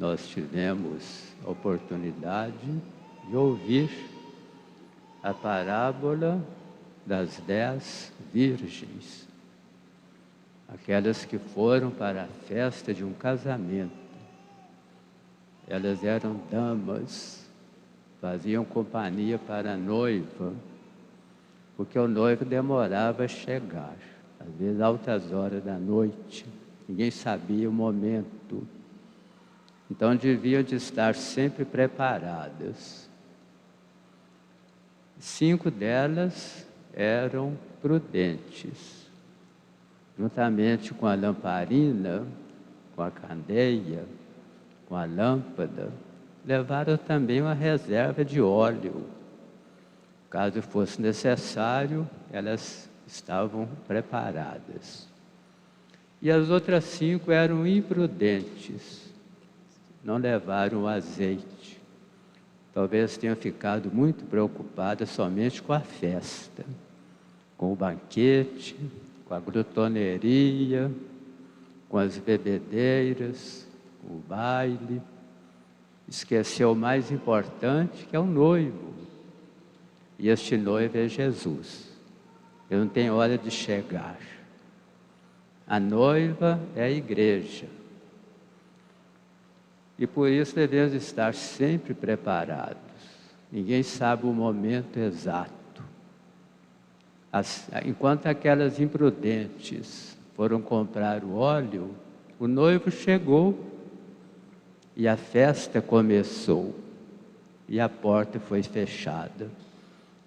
nós tivemos a oportunidade de ouvir a parábola das 10 virgens, aquelas que foram para a festa de um casamento. Elas eram damas, faziam companhia para a noiva, porque o noivo demorava a chegar, às vezes altas horas da noite, ninguém sabia o momento. Então deviam de estar sempre preparadas. 5 delas eram prudentes, juntamente com a lamparina, com a candeia, com a lâmpada, levaram também uma reserva de óleo. Caso fosse necessário, elas estavam preparadas. E as outras 5 eram imprudentes, não levaram azeite. Talvez tenham ficado muito preocupadas somente com a festa, com o banquete, com a glutoneria, com as bebedeiras, com o baile. Esqueceu o mais importante, que é o noivo. E este noivo é Jesus. Ele não tem hora de chegar. A noiva é a igreja. E por isso devemos estar sempre preparados. Ninguém sabe o momento exato. Enquanto aquelas imprudentes foram comprar o óleo, o noivo chegou e a festa começou e a porta foi fechada,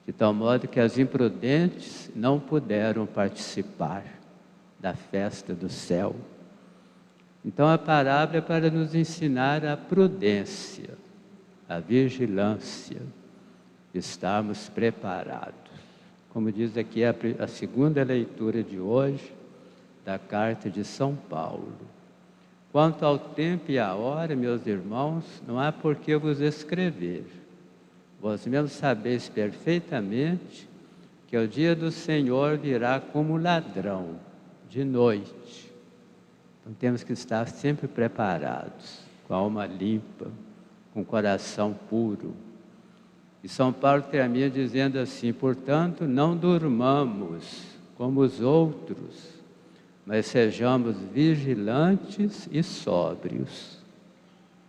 de tal modo que as imprudentes não puderam participar da festa do céu. Então a parábola é para nos ensinar a prudência, a vigilância, estarmos preparados. Como diz aqui a segunda leitura de hoje, da carta de São Paulo. Quanto ao tempo e à hora, meus irmãos, não há por que vos escrever. Vós mesmos sabeis perfeitamente que o dia do Senhor virá como ladrão, de noite. Então temos que estar sempre preparados, com a alma limpa, com o coração puro. E São Paulo termina dizendo assim: portanto, não durmamos como os outros, mas sejamos vigilantes e sóbrios.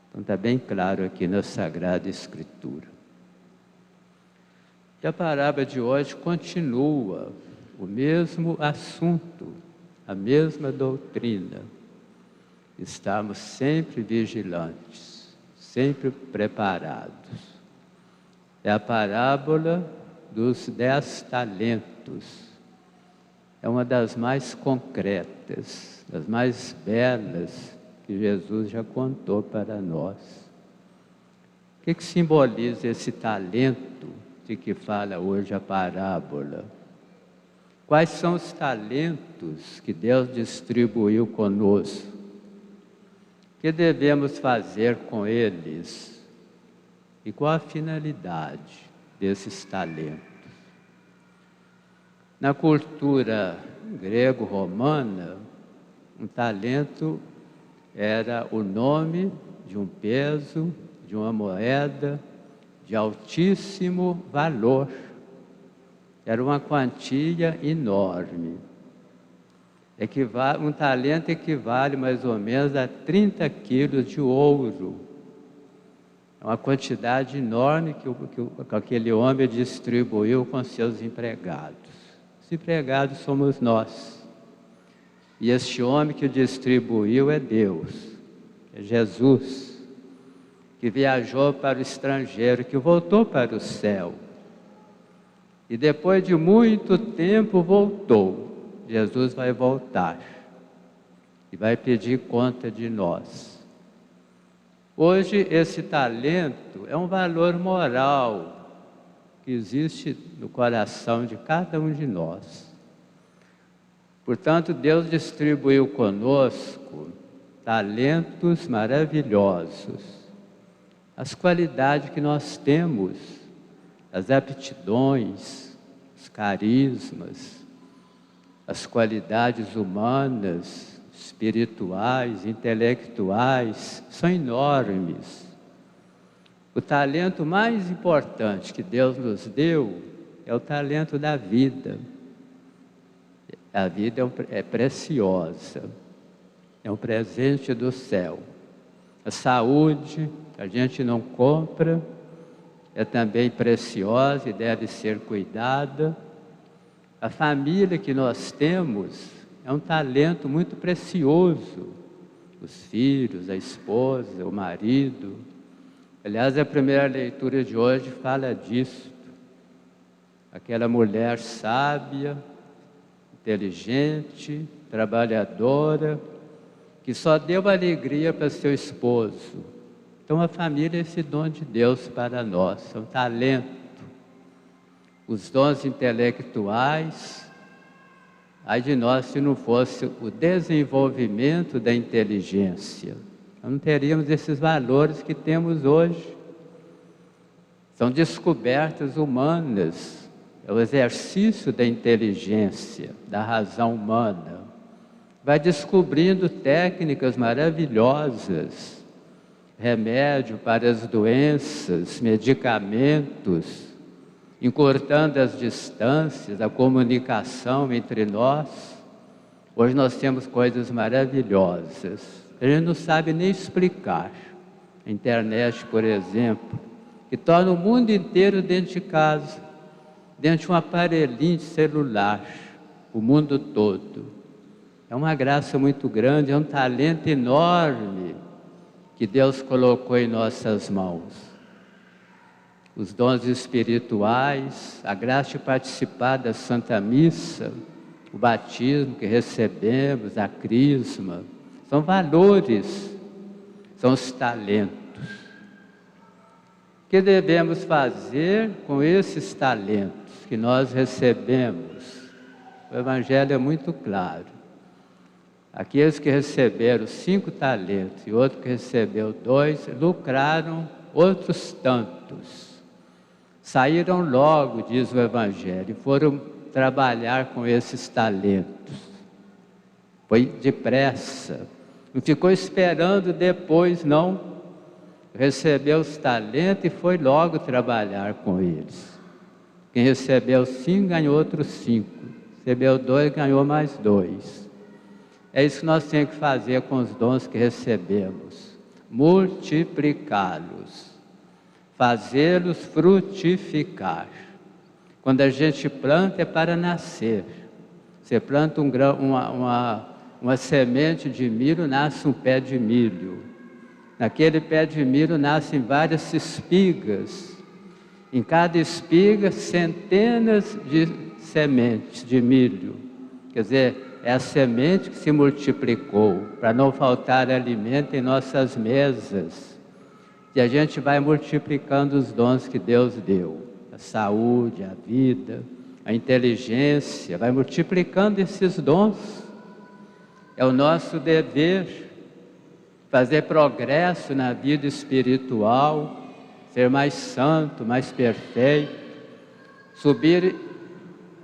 Então está bem claro aqui na Sagrada Escritura. E a parábola de hoje continua o mesmo assunto, a mesma doutrina. Estamos sempre vigilantes, sempre preparados. É a parábola dos 10 talentos. É uma das mais concretas, das mais belas que Jesus já contou para nós. O que simboliza esse talento de que fala hoje a parábola? Quais são os talentos que Deus distribuiu conosco? O que devemos fazer com eles? E qual a finalidade desses talentos? Na cultura grego-romana, um talento era o nome de um peso, de uma moeda de altíssimo valor. Era uma quantia enorme. Um talento equivale mais ou menos a 30 quilos de ouro. É uma quantidade enorme que aquele homem distribuiu com seus empregados. Os empregados somos nós. E este homem que distribuiu é Deus, é Jesus, que viajou para o estrangeiro, que voltou para o céu. E depois de muito tempo voltou. Jesus vai voltar e vai pedir conta de nós. Hoje esse talento é um valor moral que existe no coração de cada um de nós. Portanto, Deus distribuiu conosco talentos maravilhosos, as qualidades que nós temos, as aptidões, os carismas, as qualidades humanas, espirituais, intelectuais, são enormes. O talento mais importante que Deus nos deu é o talento da vida. A vida é preciosa, é um presente do céu. A saúde, a gente não compra, é também preciosa e deve ser cuidada. A família que nós temos é um talento muito precioso. Os filhos, a esposa, o marido. Aliás, a primeira leitura de hoje fala disso. Aquela mulher sábia, inteligente, trabalhadora, que só deu alegria para seu esposo. Então a família é esse dom de Deus para nós, é um talento. Os dons intelectuais, ai de nós se não fosse o desenvolvimento da inteligência. Nós não teríamos esses valores que temos hoje. São descobertas humanas, é o exercício da inteligência, da razão humana. Vai descobrindo técnicas maravilhosas, remédio para as doenças, medicamentos, encurtando as distâncias, a comunicação entre nós. Hoje nós temos coisas maravilhosas, a gente não sabe nem explicar. A internet, por exemplo, que torna o mundo inteiro dentro de casa, dentro de um aparelhinho de celular, o mundo todo. É uma graça muito grande, é um talento enorme que Deus colocou em nossas mãos. Os dons espirituais, a graça de participar da Santa Missa, o batismo que recebemos, a crisma, são valores, são os talentos. O que devemos fazer com esses talentos que nós recebemos? O Evangelho é muito claro. Aqueles que receberam 5 talentos e outro que recebeu 2, lucraram outros tantos. Saíram logo, diz o Evangelho, e foram trabalhar com esses talentos. Foi depressa, não ficou esperando depois, não. Recebeu os talentos e foi logo trabalhar com eles. Quem recebeu 5 ganhou outros 5, recebeu 2 ganhou mais 2. É isso que nós temos que fazer com os dons que recebemos, multiplicá-los, fazê-los frutificar. Quando a gente planta é para nascer. Você planta uma semente de milho, nasce um pé de milho. Naquele pé de milho nascem várias espigas. Em cada espiga, centenas de sementes de milho. Quer dizer, é a semente que se multiplicou, para não faltar alimento em nossas mesas. E a gente vai multiplicando os dons que Deus deu. A saúde, a vida, a inteligência, vai multiplicando esses dons. É o nosso dever fazer progresso na vida espiritual, ser mais santo, mais perfeito, subir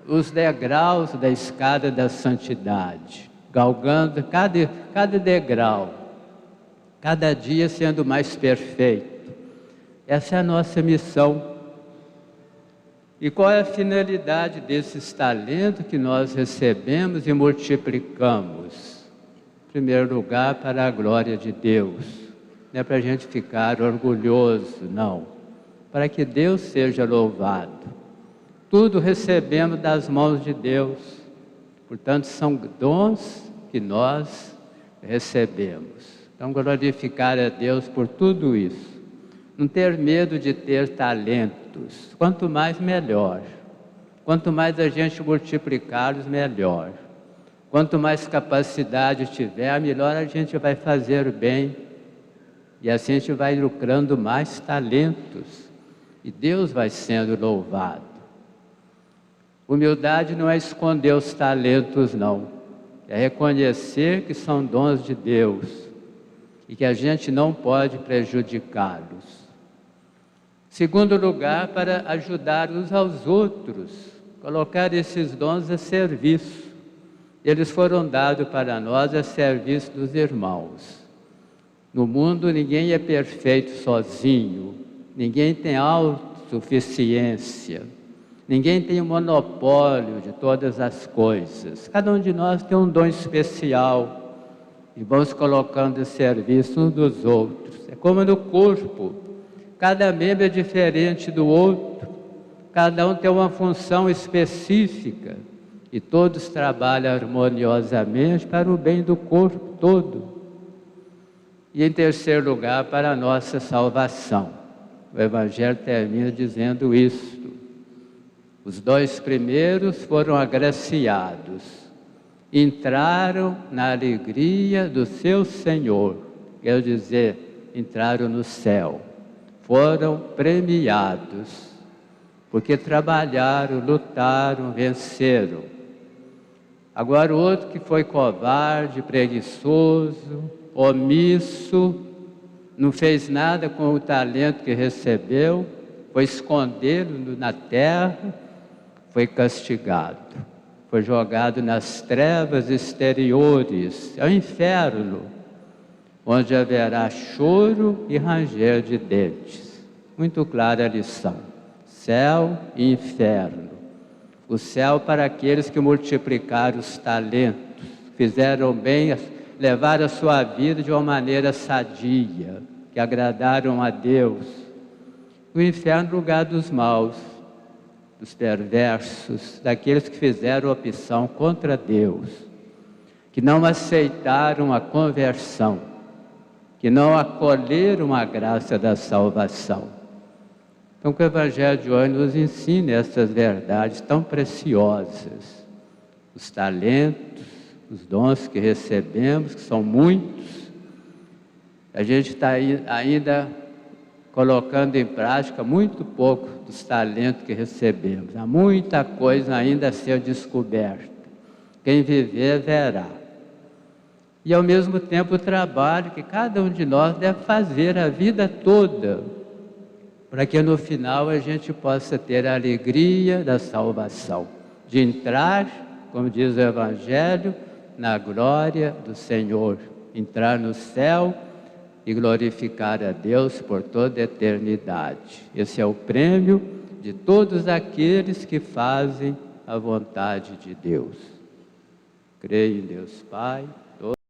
os degraus da escada da santidade, galgando cada degrau, cada dia sendo mais perfeito. Essa é a nossa missão. E qual é a finalidade desses talentos que nós recebemos e multiplicamos? Em primeiro lugar, para a glória de Deus. Não é para a gente ficar orgulhoso, não. Para que Deus seja louvado. Tudo recebemos das mãos de Deus. Portanto, são dons que nós recebemos. Então, glorificar a Deus por tudo isso. Não ter medo de ter talentos. Quanto mais, melhor. Quanto mais a gente multiplicá-los, melhor. Quanto mais capacidade tiver, melhor a gente vai fazer bem. E assim a gente vai lucrando mais talentos. E Deus vai sendo louvado. Humildade não é esconder os talentos, não. É reconhecer que são dons de Deus e que a gente não pode prejudicá-los. Segundo lugar, para ajudar uns aos outros, colocar esses dons a serviço. Eles foram dados para nós a serviço dos irmãos. No mundo ninguém é perfeito sozinho, ninguém tem autossuficiência, ninguém tem o monopólio de todas as coisas. Cada um de nós tem um dom especial e vamos colocando em serviço uns dos outros. É como no corpo, cada membro é diferente do outro, cada um tem uma função específica e todos trabalham harmoniosamente para o bem do corpo todo. E em terceiro lugar, para a nossa salvação. O Evangelho termina dizendo isto. Os 2 primeiros foram agraciados, entraram na alegria do seu Senhor, quer dizer, entraram no céu, foram premiados, porque trabalharam, lutaram, venceram. Agora o outro que foi covarde, preguiçoso, omisso, não fez nada com o talento que recebeu, foi escondê-lo na terra, foi castigado, foi jogado nas trevas exteriores, é o inferno, onde haverá choro e ranger de dentes. Muito clara a lição: céu e inferno. O céu para aqueles que multiplicaram os talentos, fizeram bem, levaram a sua vida de uma maneira sadia, que agradaram a Deus. O inferno, lugar dos maus, dos perversos, daqueles que fizeram opção contra Deus, que não aceitaram a conversão, que não acolheram a graça da salvação. Então, que o Evangelho de hoje nos ensine essas verdades tão preciosas, os talentos, os dons que recebemos, que são muitos, a gente está ainda colocando em prática muito pouco dos talentos que recebemos. Há muita coisa ainda a ser descoberta. Quem viver, verá. E ao mesmo tempo o trabalho que cada um de nós deve fazer a vida toda, para que no final a gente possa ter a alegria da salvação, de entrar, como diz o Evangelho, na glória do Senhor, entrar no céu e glorificar a Deus por toda a eternidade. Esse é o prêmio de todos aqueles que fazem a vontade de Deus. Creio em Deus Pai,